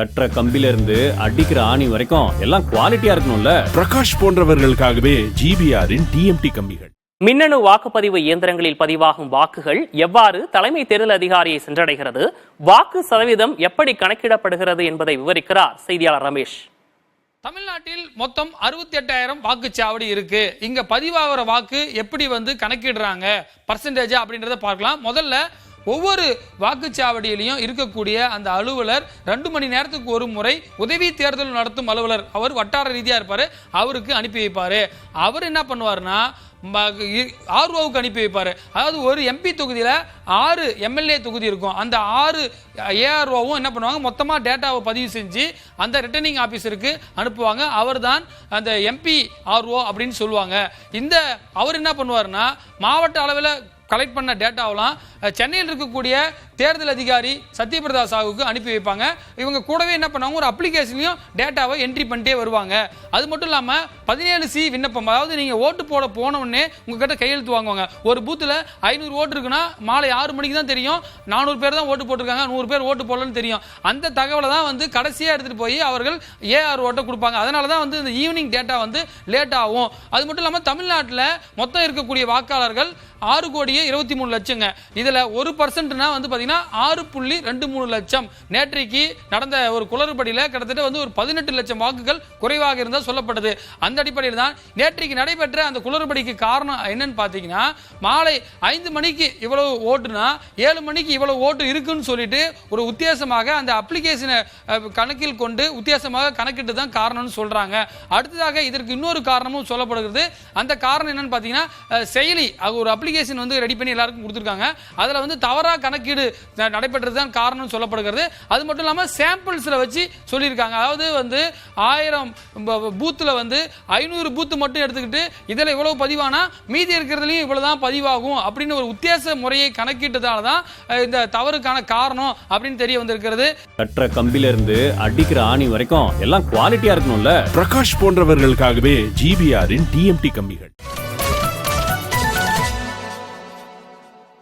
கட்டுற கம்பில இருந்து அடிக்கிற ஆணி வரைக்கும் எல்லாம் குவாலிட்டியா இருக்கணும்ல. பிரகாஷ் போன்றவர்களுக்காகவே ஜிபிஆரின் டிஎம்டி கம்பிகள். மின்னணு வாக்குப்பதிவு இயந்திரங்களில் பதிவாகும் வாக்குகள் எவ்வாறு தலைமை தேர்தல் அதிகாரியை சென்றடைகிறது, வாக்கு சதவீதம் எப்படி கணக்கிடப்படுகிறது என்பதை விவரிக்கிறார் செய்தியாளர் ரமேஷ். தமிழ்நாட்டில் மொத்தம் 68,000 வாக்குச்சாவடி இருக்கு. இங்க பதிவாகிற வாக்கு எப்படி கணக்கிடுறாங்க பர்சன்டேஜ் அப்படின்றத பார்க்கலாம். முதல்ல ஒவ்வொரு வாக்குச்சாவடியிலையும் இருக்கக்கூடிய அந்த அலுவலர் 2 மணி நேரத்துக்கு ஒரு முறை உதவி தேர்தல் நடத்தும் அலுவலர், அவர் வட்டார ரீதியா இருப்பாரு, அவருக்கு அனுப்பி வைப்பாரு. அவர் என்ன பண்ணுவாருன்னா ஆர்ஓவுக்கு அனுப்பி வைப்பாரு. அதாவது ஒரு எம்பி தொகுதியில 6 எம்எல்ஏ தொகுதி இருக்கும். அந்த 6 ஏஆர்ஓவும் என்ன பண்ணுவாங்க, மொத்தமா டேட்டாவை பதிவு செஞ்சு அந்த ரிட்டர்னிங் ஆபீசருக்கு அனுப்புவாங்க. அவர் தான் அந்த எம்பி ஆர்ஓ அப்படின்னு சொல்லுவாங்க. அவர் என்ன பண்ணுவாருன்னா மாவட்ட அளவில் கலெக்ட் பண்ண டேட்டாவெல்லாம் சென்னையில் இருக்கக்கூடிய தேர்தல் அதிகாரி சத்யபிரதா சாஹுக்கு அனுப்பி வைப்பாங்க. இவங்க கூடவே என்ன பண்ணுவாங்க, ஒரு அப்ளிகேஷன்லையும் டேட்டாவை என்ட்ரி பண்ணிட்டே வருவாங்க. அது மட்டும் இல்லாமல் 17C விண்ணப்பம், அதாவது நீங்கள் ஓட்டு போட போனவுடனே உங்ககிட்ட கையெழுத்து வாங்குவாங்க. ஒரு பூத்தில் 500 ஓட்டு இருக்குன்னா மாலை 6 மணிக்கு தான் தெரியும் 400 பேர் தான் ஓட்டு போட்டிருக்காங்க, 100 பேர் ஓட்டு போடலன்னு தெரியும். அந்த தகவலை தான் கடைசியாக எடுத்துகிட்டு போய் அவர்கள் ஏஆர் ஓட்டை கொடுப்பாங்க. அதனால தான் இந்த ஈவினிங் டேட்டா லேட் ஆகும். அது மட்டும் இல்லாமல் தமிழ்நாட்டில் மொத்தம் இருக்கக்கூடிய வாக்காளர்கள் 6,23,00,000. இதில் 1%னா பார்த்தீங்கன்னா 6.23 லட்சம். நேற்றைக்கு நடந்த ஒரு குளறுபடியில் கிட்டத்தட்ட ஒரு 18 லட்சம் வாக்குகள் குறைவாக இருந்தால் சொல்லப்பட்டது. அந்த அடிப்படையில் தான் நேற்றைக்கு நடைபெற்ற அந்த குளறுபடிக்கு காரணம் என்னன்னு பார்த்தீங்கன்னா, மாலை 5 மணிக்கு இவ்வளவு ஓட்டுனா 7 மணிக்கு இவ்வளவு ஓட்டு இருக்குன்னு சொல்லிட்டு ஒரு உத்தேசமாக அந்த அப்ளிகேஷனை கணக்கில் கொண்டு உத்தேசமாக கணக்கிட்டு தான் காரணம்னு சொல்றாங்க. அடுத்ததாக இதற்கு இன்னொரு காரணமும் சொல்லப்படுகிறது. அந்த காரணம் என்னன்னு பார்த்தீங்கன்னா, செயலி ஒரு அப்ளிகேஷன் ரெடி பண்ணி எல்லாருக்கும் கொடுத்துருக்காங்க. அதுல தவறா கணக்கீடு நடைபெற்றது தான் காரணம் சொல்லப்படுகிறது. அது மட்டும் இல்லாம சாம்பிள்ஸ்ல வச்சு சொல்லியிருக்காங்க. அதாவது 1000 பூத்துல 500 பூத்து மட்டும் எடுத்துக்கிட்டு இதுல இவ்வளவு பதிவானா மீதி இருக்கிறதுலயும் இவ்வளவுதான் பதிவாகும் அப்படின்னு ஒரு உத்தேச முறையை கணக்கிட்டதால தான் இந்த தவறுக்கான காரணம் அப்படின்னு தெரிய வந்திருக்கிறது. கட்டுற கம்பில இருந்து அடிக்கிற ஆணி வரைக்கும் எல்லாம் குவாலிட்டியா இருக்கணும்ல. பிரகாஷ் போன்றவர்களுக்காகவே ஜிபிஆரின் டிஎம்டி கம்பிகள்.